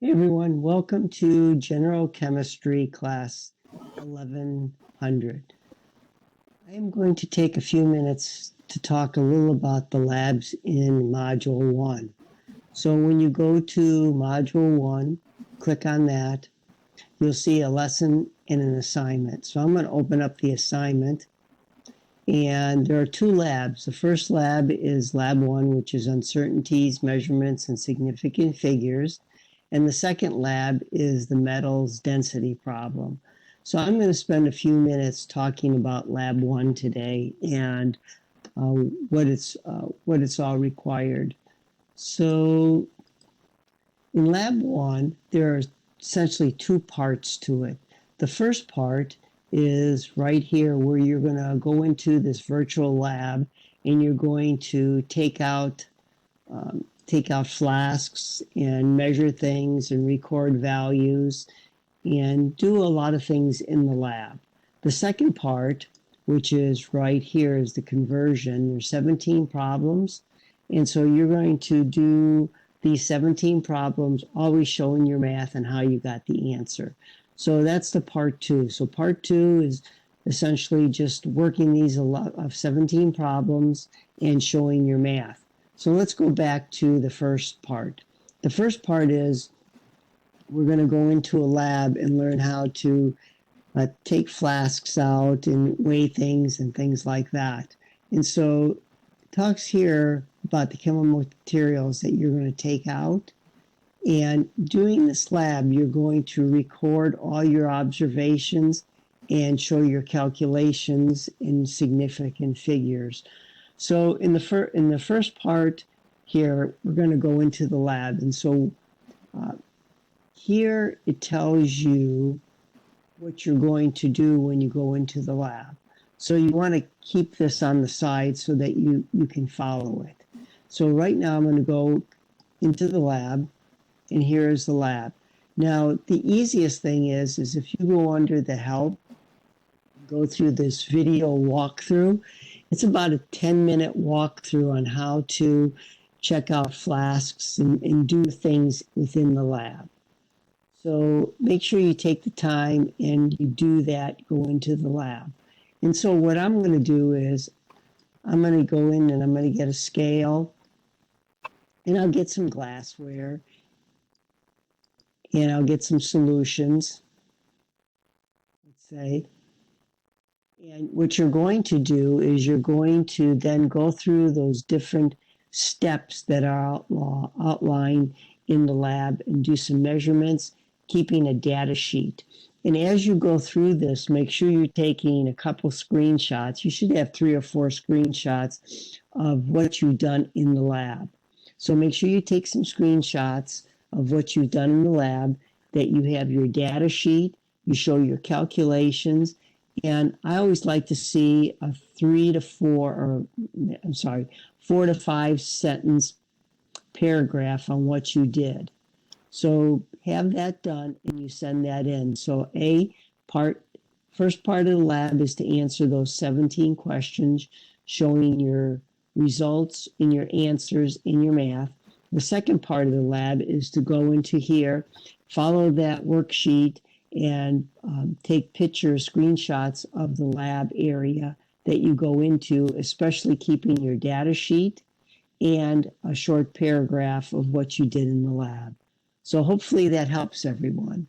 Hey everyone, welcome to General Chemistry Class 1100. I am going to take a few minutes to talk a little about the labs in Module 1. So when you go to Module 1, click on that, you'll see a lesson and an assignment. So I'm going to open up the assignment, and there are two labs. The first lab is Lab 1, which is uncertainties, measurements, and significant figures. And the second lab is the metals density problem. So I'm going to spend a few minutes talking about Lab 1 today and what it's all required. So in Lab 1, there are essentially two parts to it. The first part is right here where you're going to go into this virtual lab and you're going to take out flasks and measure things and record values and do a lot of things in the lab. The second part, which is right here, is the conversion. There's 17 problems, and so you're going to do these 17 problems, always showing your math and how you got the answer. So that's the part 2. So part 2 is essentially just working these 17 problems and showing your math. So let's go back to the first part. The first part is we're going to go into a lab and learn how to take flasks out and weigh things and things like that. And so it talks here about the chemical materials that you're going to take out. And doing this lab, you're going to record all your observations and show your calculations in significant figures. So in the first part here, we're going to go into the lab. And so here it tells you what you're going to do when you go into the lab. So you want to keep this on the side so that you can follow it. So right now I'm going to go into the lab, and here is the lab. Now the easiest thing is if you go under the help, go through this video walkthrough. It's about a 10-minute walkthrough on how to check out flasks and do things within the lab. So make sure you take the time and you do that, go into the lab. And so what I'm going to do is I'm going to go in and I'm going to get a scale, and I'll get some glassware, and I'll get some solutions, let's say. And what you're going to do is you're going to then go through those different steps that are outlined in the lab and do some measurements, keeping a data sheet. And as you go through this, make sure you're taking a couple screenshots. You should have 3 or 4 screenshots of what you've done in the lab. So make sure you take some screenshots of what you've done in the lab, that you have your data sheet, you show your calculations. And I always like to see a 4 to 5 sentence paragraph on what you did. So have that done and you send that in. So first part of the lab is to answer those 17 questions, showing your results and your answers in your math. The second part of the lab is to go into here, follow that worksheet, and take pictures, screenshots of the lab area that you go into, especially keeping your data sheet and a short paragraph of what you did in the lab. So hopefully that helps everyone.